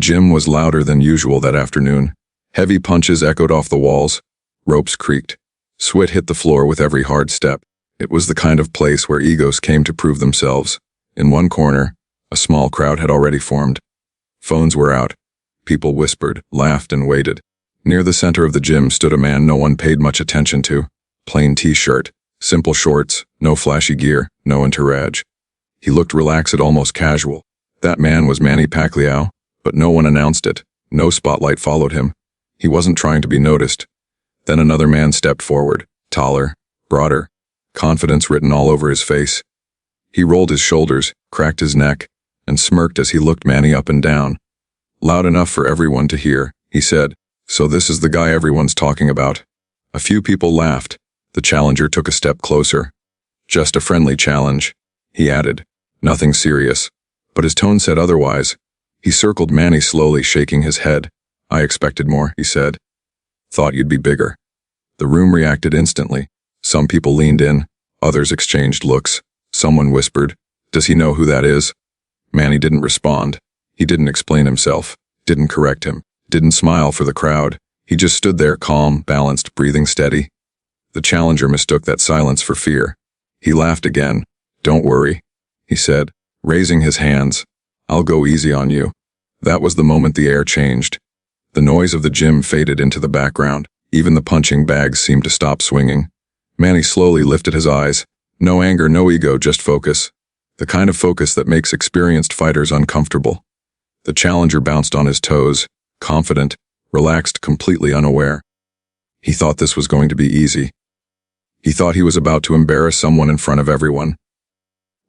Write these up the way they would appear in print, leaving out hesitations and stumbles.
gym was louder than usual that afternoon. Heavy punches echoed off the walls. Ropes creaked. Sweat hit the floor with every hard step. It was the kind of place where egos came to prove themselves. In one corner, a small crowd had already formed. Phones were out. People whispered, laughed, and waited. Near the center of the gym stood a man no one paid much attention to. Plain t-shirt, simple shorts, no flashy gear, no entourage. He looked relaxed, almost casual. That man was Manny Pacquiao, but no one announced it. No spotlight followed him. He wasn't trying to be noticed. Then another man stepped forward, taller, broader, confidence written all over his face. He rolled his shoulders, cracked his neck, and smirked as he looked Manny up and down. Loud enough for everyone to hear, he said, "So this is the guy everyone's talking about." A few people laughed. The challenger took a step closer. "Just a friendly challenge," he added. "Nothing serious." But his tone said otherwise. He circled Manny slowly, shaking his head. "I expected more," he said. "Thought you'd be bigger." The room reacted instantly. Some people leaned in. Others exchanged looks. Someone whispered, "Does he know who that is?" Manny didn't respond. He didn't explain himself, didn't correct him, didn't smile for the crowd. He just stood there, calm, balanced, breathing steady. The challenger mistook that silence for fear. He laughed again. "Don't worry," he said, raising his hands. "I'll go easy on you." That was the moment the air changed. The noise of the gym faded into the background. Even the punching bags seemed to stop swinging. Manny slowly lifted his eyes. No anger, no ego, just focus. The kind of focus that makes experienced fighters uncomfortable. The challenger bounced on his toes, confident, relaxed, completely unaware. He thought this was going to be easy. He thought he was about to embarrass someone in front of everyone.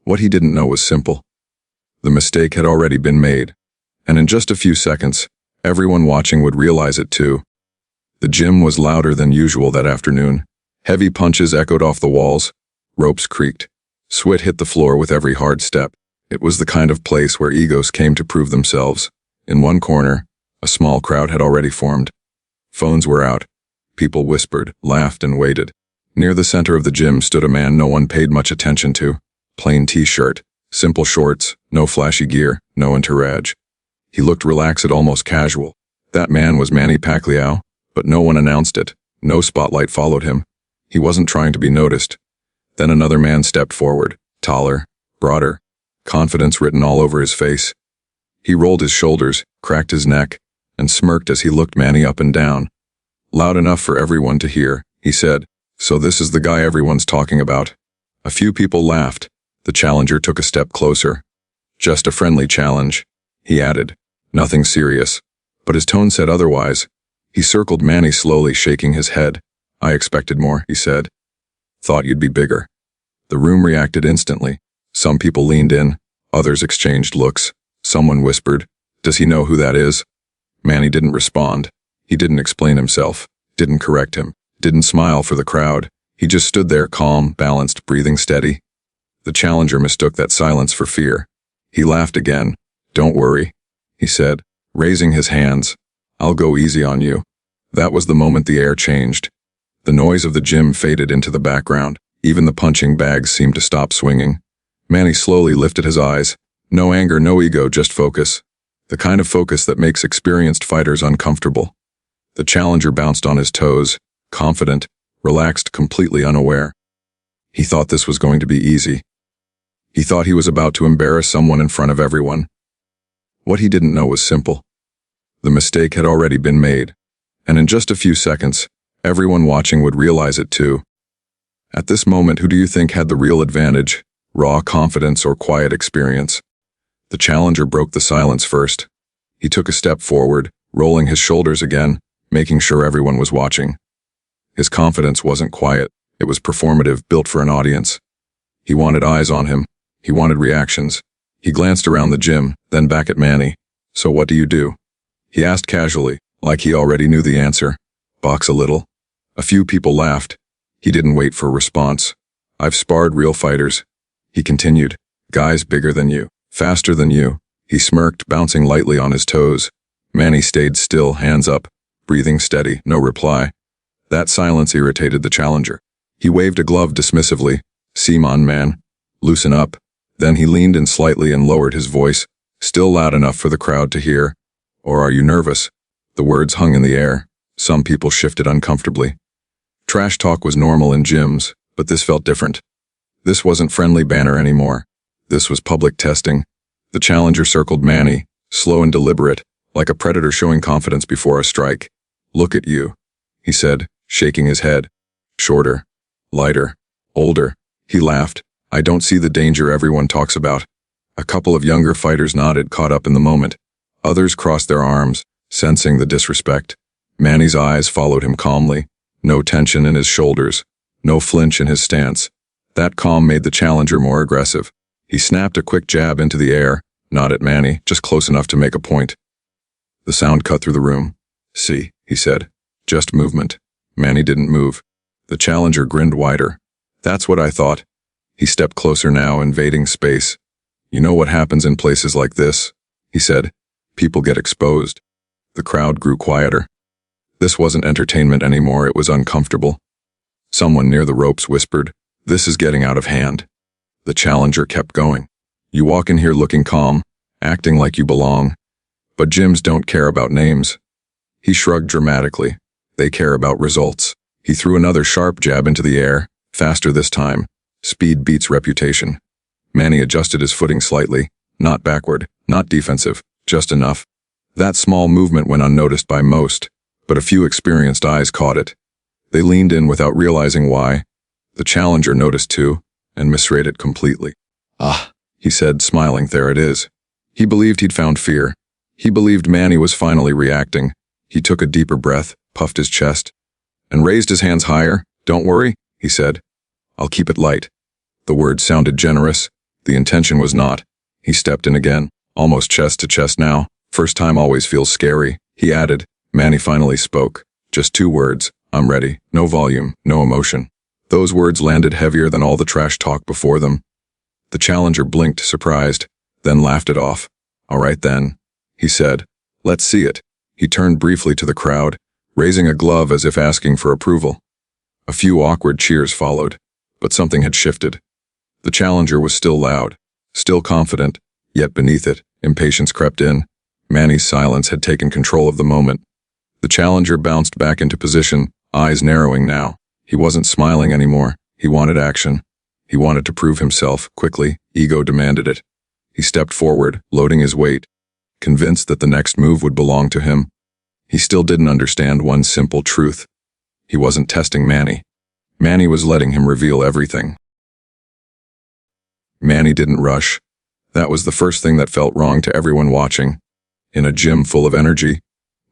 What he didn't know was simple. The mistake had already been made, and in just a few seconds, everyone watching would realize it too. The gym was louder than usual that afternoon. Heavy punches echoed off the walls. Ropes creaked. Sweat hit the floor with every hard step. It was the kind of place where egos came to prove themselves. In one corner, a small crowd had already formed. Phones were out. People whispered, laughed, and waited. Near the center of the gym stood a man no one paid much attention to. Plain t-shirt, simple shorts, no flashy gear, no entourage. He looked relaxed, almost casual. That man was Manny Pacquiao, but no one announced it. No spotlight followed him. He wasn't trying to be noticed. Then another man stepped forward, taller, broader, confidence written all over his face. He rolled his shoulders, cracked his neck, and smirked as he looked Manny up and down. Loud enough for everyone to hear, he said, "So this is the guy everyone's talking about." A few people laughed. The challenger took a step closer. "Just a friendly challenge," he added. "Nothing serious." But his tone said otherwise. He circled Manny slowly, shaking his head. "I expected more," he said. "Thought you'd be bigger." The room reacted instantly. Some people leaned in. Others exchanged looks. Someone whispered, "Does he know who that is?" Manny didn't respond. He didn't explain himself, didn't correct him, didn't smile for the crowd. He just stood there, calm, balanced, breathing steady. The challenger mistook that silence for fear. He laughed again. "Don't worry," he said, raising his hands. "I'll go easy on you." That was the moment the air changed. The noise of the gym faded into the background. Even the punching bags seemed to stop swinging. Manny slowly lifted his eyes. No anger, no ego, just focus. The kind of focus that makes experienced fighters uncomfortable. The challenger bounced on his toes, confident, relaxed, completely unaware. He thought this was going to be easy. He thought he was about to embarrass someone in front of everyone. What he didn't know was simple. The mistake had already been made, and in just a few seconds, everyone watching would realize it too. At this moment, who do you think had the real advantage? Raw confidence or quiet experience? The challenger broke the silence first. He took a step forward, rolling his shoulders again, making sure everyone was watching. His confidence wasn't quiet. It was performative, built for an audience. He wanted eyes on him. He wanted reactions. He glanced around the gym, then back at Manny. "So what do you do?" He asked casually, like he already knew the answer. "Box a little." A few people laughed. He didn't wait for a response. "I've sparred real fighters," he continued. "Guys bigger than you, faster than you." He smirked, bouncing lightly on his toes. Manny stayed still, hands up, breathing steady, no reply. That silence irritated the challenger. He waved a glove dismissively. "Seem on, man. Loosen up." Then he leaned in slightly and lowered his voice, still loud enough for the crowd to hear. Or are you nervous? The words hung in the air. Some people shifted uncomfortably. Trash talk was normal in gyms, but this felt different. This wasn't friendly banter anymore. This was public testing. The challenger circled Manny, slow and deliberate, like a predator showing confidence before a strike. "Look at you," he said, shaking his head. "Shorter, lighter, older." He laughed. "I don't see the danger everyone talks about." A couple of younger fighters nodded, caught up in the moment. Others crossed their arms, sensing the disrespect. Manny's eyes followed him calmly. No tension in his shoulders. No flinch in his stance. That calm made the challenger more aggressive. He snapped a quick jab into the air, not at Manny, just close enough to make a point. The sound cut through the room. "See," he said. "Just movement." Manny didn't move. The challenger grinned wider. "That's what I thought." He stepped closer now, invading space. "You know what happens in places like this," he said. "People get exposed." The crowd grew quieter. This wasn't entertainment anymore, it was uncomfortable. Someone near the ropes whispered, "This is getting out of hand." The challenger kept going. "You walk in here looking calm, acting like you belong. But gyms don't care about names." He shrugged dramatically. "They care about results." He threw another sharp jab into the air, faster this time. Speed beats reputation. Manny adjusted his footing slightly, not backward, not defensive, just enough. That small movement went unnoticed by most, but a few experienced eyes caught it. They leaned in without realizing why. The challenger noticed too, and misread it completely. "Ah," he said, smiling, "there it is." He believed he'd found fear. He believed Manny was finally reacting. He took a deeper breath, puffed his chest, and raised his hands higher. "Don't worry," he said. "I'll keep it light." The words sounded generous. The intention was not. He stepped in again, almost chest to chest now. "First time always feels scary," he added. Manny finally spoke. Just 2 words. "I'm ready." No volume, no emotion. Those words landed heavier than all the trash talk before them. The challenger blinked, surprised, then laughed it off. "All right then," he said. "Let's see it." He turned briefly to the crowd, raising a glove as if asking for approval. A few awkward cheers followed, but something had shifted. The challenger was still loud, still confident, yet beneath it, impatience crept in. Manny's silence had taken control of the moment. The challenger bounced back into position, eyes narrowing now. He wasn't smiling anymore. He wanted action. He wanted to prove himself, quickly. Ego demanded it. He stepped forward, loading his weight, convinced that the next move would belong to him. He still didn't understand one simple truth. He wasn't testing Manny. Manny was letting him reveal everything. Manny didn't rush. That was the first thing that felt wrong to everyone watching. In a gym full of energy,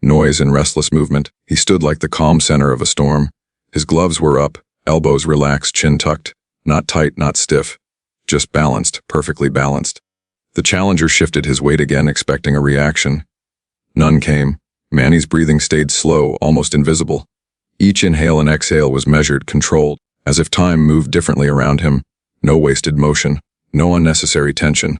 noise and restless movement, he stood like the calm center of a storm. His gloves were up, elbows relaxed, chin tucked, not tight, not stiff, just balanced, perfectly balanced. The challenger shifted his weight again, expecting a reaction. None came. Manny's breathing stayed slow, almost invisible. Each inhale and exhale was measured, controlled, as if time moved differently around him. No wasted motion, no unnecessary tension.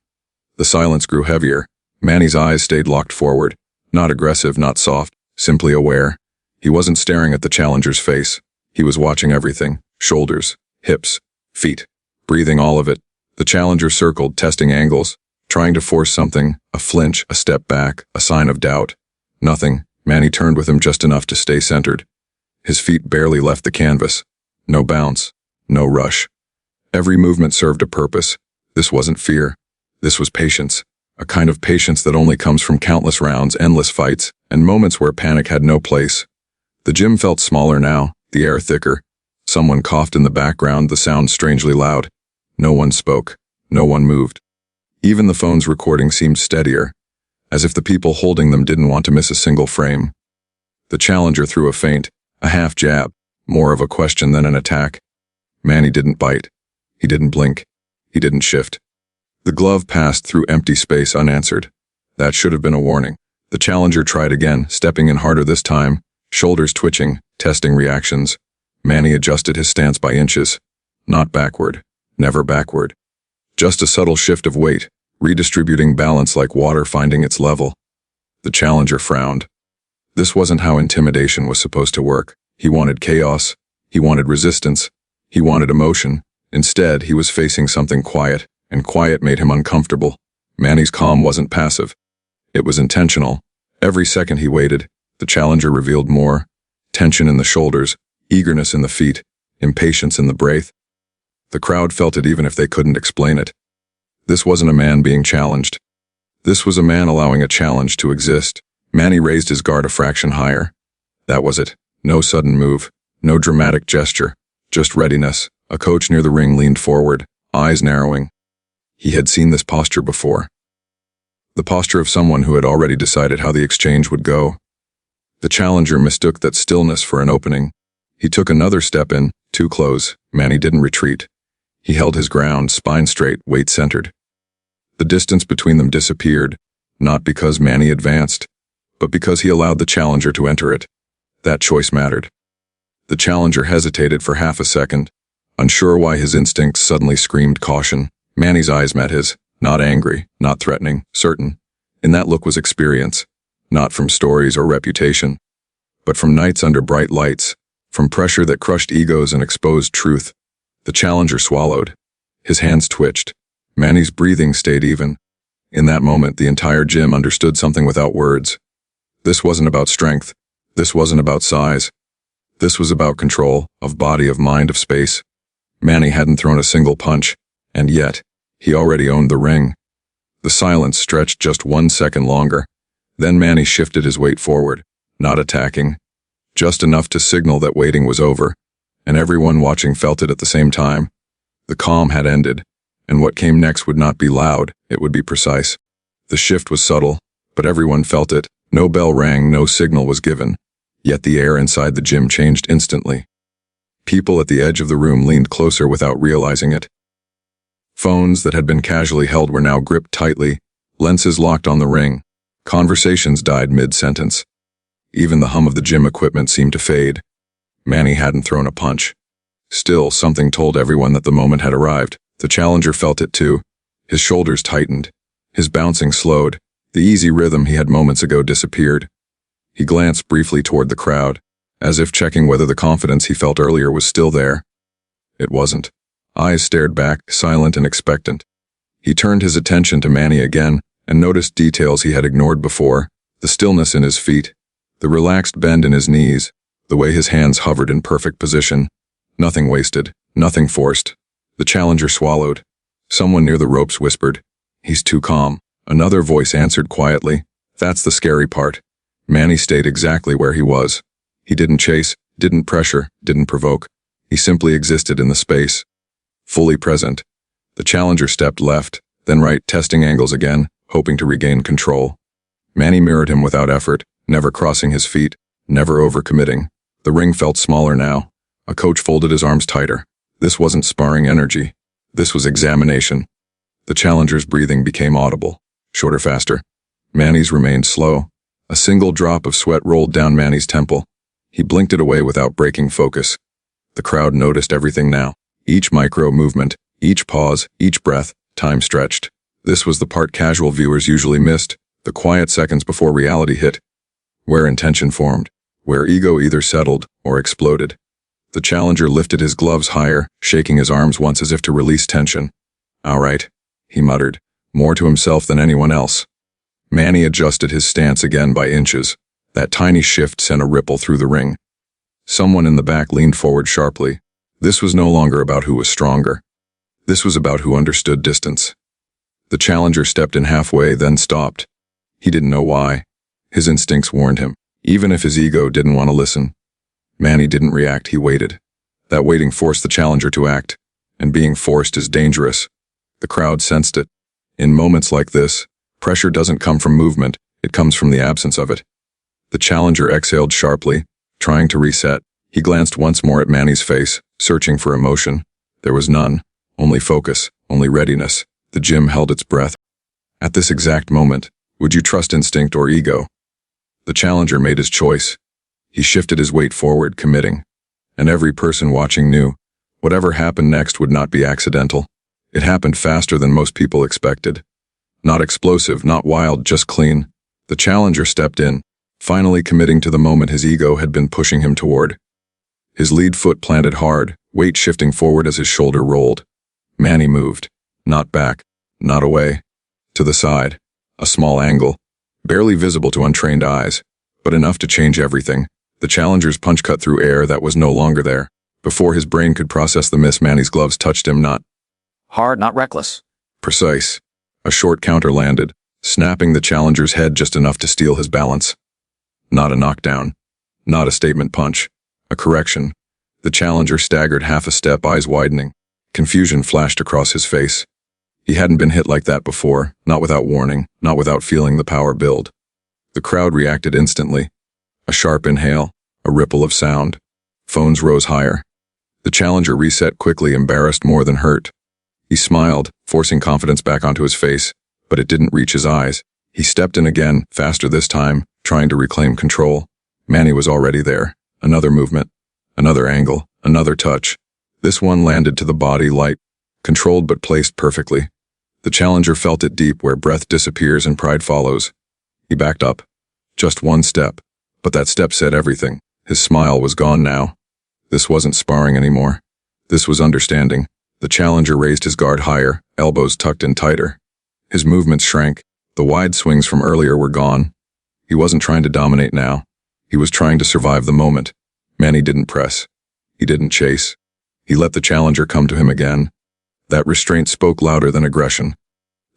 The silence grew heavier. Manny's eyes stayed locked forward, not aggressive, not soft, simply aware. He wasn't staring at the challenger's face. He was watching everything, shoulders, hips, feet, breathing all of it. The challenger circled, testing angles, trying to force something, a flinch, a step back, a sign of doubt. Nothing. Manny turned with him just enough to stay centered. His feet barely left the canvas. No bounce, no rush. Every movement served a purpose. This wasn't fear. This was patience. A kind of patience that only comes from countless rounds, endless fights, and moments where panic had no place. The gym felt smaller now, the air thicker. Someone coughed in the background, the sound strangely loud. No one spoke. No one moved. Even the phone's recording seemed steadier, as if the people holding them didn't want to miss a single frame. The challenger threw a feint, a half jab, more of a question than an attack. Manny didn't bite. He didn't blink. He didn't shift. The glove passed through empty space unanswered. That should have been a warning. The challenger tried again, stepping in harder this time, shoulders twitching, testing reactions. Manny adjusted his stance by inches. Not backward. Never backward. Just a subtle shift of weight, redistributing balance like water finding its level. The challenger frowned. This wasn't how intimidation was supposed to work. He wanted chaos. He wanted resistance. He wanted emotion. Instead, he was facing something quiet, and quiet made him uncomfortable. Manny's calm wasn't passive. It was intentional. Every second he waited, the challenger revealed more. Tension in the shoulders, eagerness in the feet, impatience in the breath. The crowd felt it even if they couldn't explain it. This wasn't a man being challenged. This was a man allowing a challenge to exist. Manny raised his guard a fraction higher. That was it. No sudden move, no dramatic gesture, just readiness. A coach near the ring leaned forward, eyes narrowing. He had seen this posture before. The posture of someone who had already decided how the exchange would go. The challenger mistook that stillness for an opening. He took another step in, too close. Manny didn't retreat. He held his ground, spine straight, weight centered. The distance between them disappeared, not because Manny advanced, but because he allowed the challenger to enter it. That choice mattered. The challenger hesitated for half a second, unsure why his instincts suddenly screamed caution. Manny's eyes met his, not angry, not threatening, certain. In that look was experience, not from stories or reputation, but from nights under bright lights, from pressure that crushed egos and exposed truth. The challenger swallowed. His hands twitched. Manny's breathing stayed even. In that moment, the entire gym understood something without words. This wasn't about strength. This wasn't about size. This was about control, of body, of mind, of space. Manny hadn't thrown a single punch, and yet, he already owned the ring. The silence stretched just 1 second longer. Then Manny shifted his weight forward, not attacking, just enough to signal that waiting was over, and everyone watching felt it at the same time. The calm had ended, and what came next would not be loud, it would be precise. The shift was subtle, but everyone felt it. No bell rang, no signal was given. Yet the air inside the gym changed instantly. People at the edge of the room leaned closer without realizing it. Phones that had been casually held were now gripped tightly, lenses locked on the ring. Conversations died mid-sentence. Even the hum of the gym equipment seemed to fade. Manny hadn't thrown a punch. Still, something told everyone that the moment had arrived. The challenger felt it too. His shoulders tightened. His bouncing slowed. The easy rhythm he had moments ago disappeared. He glanced briefly toward the crowd, as if checking whether the confidence he felt earlier was still there. It wasn't. Eyes stared back, silent and expectant. He turned his attention to Manny again, and noticed details he had ignored before, the stillness in his feet, the relaxed bend in his knees, the way his hands hovered in perfect position. Nothing wasted, nothing forced. The challenger swallowed. Someone near the ropes whispered, "He's too calm." Another voice answered quietly, "That's the scary part." Manny stayed exactly where he was. He didn't chase, didn't pressure, didn't provoke. He simply existed in the space, fully present. The challenger stepped left, then right, testing angles again, hoping to regain control. Manny mirrored him without effort, never crossing his feet, never overcommitting. The ring felt smaller now. A coach folded his arms tighter. This wasn't sparring energy. This was examination. The challenger's breathing became audible, shorter, faster. Manny's remained slow. A single drop of sweat rolled down Manny's temple. He blinked it away without breaking focus. The crowd noticed everything now. Each micro movement, each pause, each breath, time stretched. This was the part casual viewers usually missed, the quiet seconds before reality hit, where intention formed, where ego either settled or exploded. The challenger lifted his gloves higher, shaking his arms once as if to release tension. "All right," he muttered, more to himself than anyone else. Manny adjusted his stance again by inches. That tiny shift sent a ripple through the ring. Someone in the back leaned forward sharply. This was no longer about who was stronger. This was about who understood distance. The challenger stepped in halfway, then stopped. He didn't know why. His instincts warned him, even if his ego didn't want to listen. Manny didn't react, he waited. That waiting forced the challenger to act, and being forced is dangerous. The crowd sensed it. In moments like this, pressure doesn't come from movement, it comes from the absence of it. The challenger exhaled sharply, trying to reset. He glanced once more at Manny's face, searching for emotion. There was none, only focus, only readiness. The gym held its breath. At this exact moment, would you trust instinct or ego? The challenger made his choice. He shifted his weight forward, committing. And every person watching knew, whatever happened next would not be accidental. It happened faster than most people expected. Not explosive, not wild, just clean. The challenger stepped in, finally committing to the moment his ego had been pushing him toward. His lead foot planted hard, weight shifting forward as his shoulder rolled. Manny moved. Not back, not away. To the side. A small angle. barely visible to untrained eyes, but enough to change everything. The challenger's punch cut through air that was no longer there. Before his brain could process the miss, Manny's gloves touched him, not hard, not reckless. precise. A short counter landed, snapping the challenger's head just enough to steal his balance. Not a knockdown. Not a statement punch. A correction. The challenger staggered half a step, eyes widening. Confusion flashed across his face. He hadn't been hit like that before, not without warning, not without feeling the power build. The crowd reacted instantly. A sharp inhale, a ripple of sound. Phones rose higher. The challenger reset quickly, embarrassed more than hurt. He smiled, forcing confidence back onto his face, but it didn't reach his eyes. He stepped in again, faster this time, trying to reclaim control. Manny was already there. Another movement, another angle, another touch. This one landed to the body, light, controlled but placed perfectly. The challenger felt it deep, where breath disappears and pride follows. He backed up. Just one step. But that step said everything. His smile was gone now. This wasn't sparring anymore. This was understanding. The challenger raised his guard higher, elbows tucked in tighter. His movements shrank. The wide swings from earlier were gone. He wasn't trying to dominate now. He was trying to survive the moment. Manny didn't press. He didn't chase. He let the challenger come to him again. That restraint spoke louder than aggression.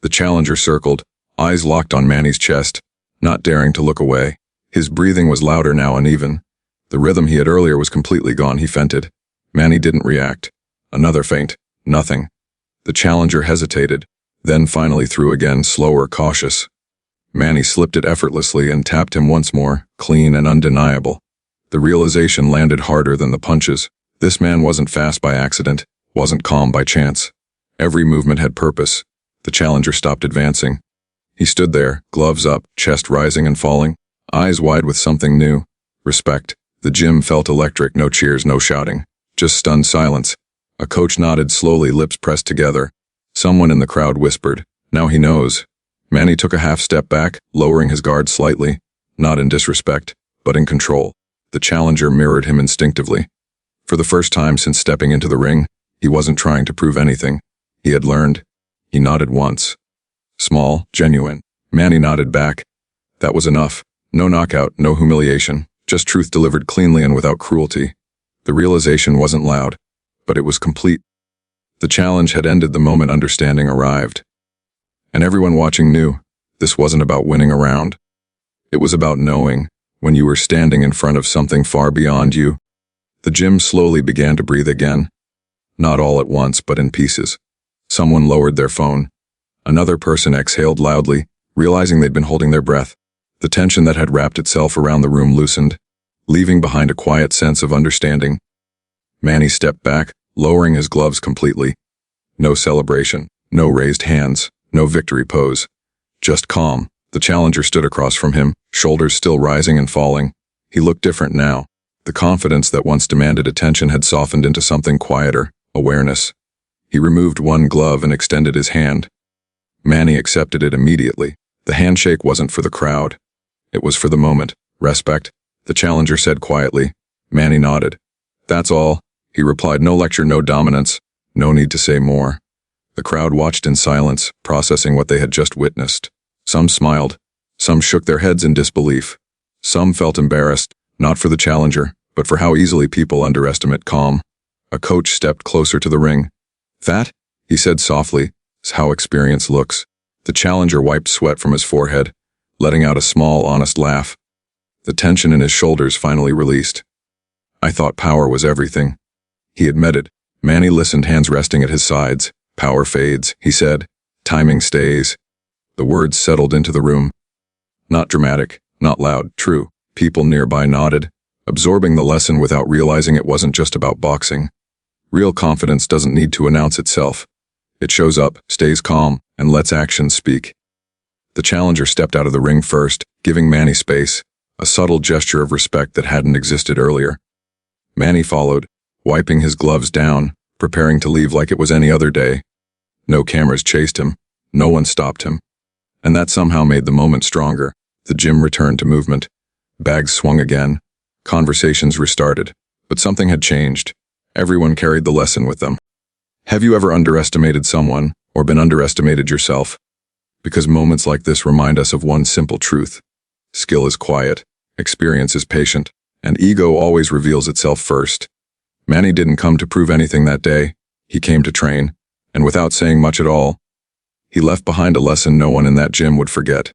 The challenger circled, eyes locked on Manny's chest, not daring to look away. His breathing was louder now, uneven. The rhythm he had earlier was completely gone. He feinted. Manny didn't react. Another feint. Nothing. The challenger hesitated, then finally threw again, slower, cautious. Manny slipped it effortlessly and tapped him once more, clean and undeniable. The realization landed harder than the punches. This man wasn't fast by accident, wasn't calm by chance. Every movement had purpose. The challenger stopped advancing. He stood there, gloves up, chest rising and falling, eyes wide with something new. Respect. The gym felt electric, no cheers, no shouting. Just stunned silence. A coach nodded slowly, lips pressed together. Someone in the crowd whispered, "Now he knows." Manny took a half step back, lowering his guard slightly, not in disrespect, but in control. The challenger mirrored him instinctively. For the first time since stepping into the ring, he wasn't trying to prove anything. He had learned. He nodded once. Small, genuine. Manny nodded back. That was enough. No knockout, no humiliation, just truth delivered cleanly and without cruelty. The realization wasn't loud, but it was complete. The challenge had ended the moment understanding arrived. And everyone watching knew, this wasn't about winning a round. It was about knowing, when you were standing in front of something far beyond you. The gym slowly began to breathe again. Not all at once, but in pieces. Someone lowered their phone. Another person exhaled loudly, realizing they'd been holding their breath. The tension that had wrapped itself around the room loosened, leaving behind a quiet sense of understanding. Manny stepped back, lowering his gloves completely. No celebration, no raised hands, no victory pose. Just calm. The challenger stood across from him, shoulders still rising and falling. He looked different now. The confidence that once demanded attention had softened into something quieter, awareness. He removed one glove and extended his hand. Manny accepted it immediately. The handshake wasn't for the crowd. It was for the moment. Respect, the challenger said quietly. Manny nodded. That's all, he replied. No lecture, no dominance. No need to say more. The crowd watched in silence, processing what they had just witnessed. Some smiled. Some shook their heads in disbelief. Some felt embarrassed, not for the challenger, but for how easily people underestimate calm. A coach stepped closer to the ring. That, he said softly, is how experience looks. The challenger wiped sweat from his forehead, letting out a small, honest laugh. The tension in his shoulders finally released. I thought power was everything. He admitted. Manny listened, hands resting at his sides. Power fades, he said. Timing stays. The words settled into the room. Not dramatic, not loud, true. People nearby nodded, absorbing the lesson without realizing it wasn't just about boxing. Real confidence doesn't need to announce itself. It shows up, stays calm, and lets actions speak. The challenger stepped out of the ring first, giving Manny space, a subtle gesture of respect that hadn't existed earlier. Manny followed, wiping his gloves down, preparing to leave like it was any other day. No cameras chased him. No one stopped him. And that somehow made the moment stronger. The gym returned to movement. Bags swung again. Conversations restarted. But something had changed. Everyone carried the lesson with them. Have you ever underestimated someone, or been underestimated yourself? because moments like this remind us of one simple truth. Skill is quiet, experience is patient, and ego always reveals itself first. Manny didn't come to prove anything that day. He came to train, and without saying much at all, he left behind a lesson no one in that gym would forget.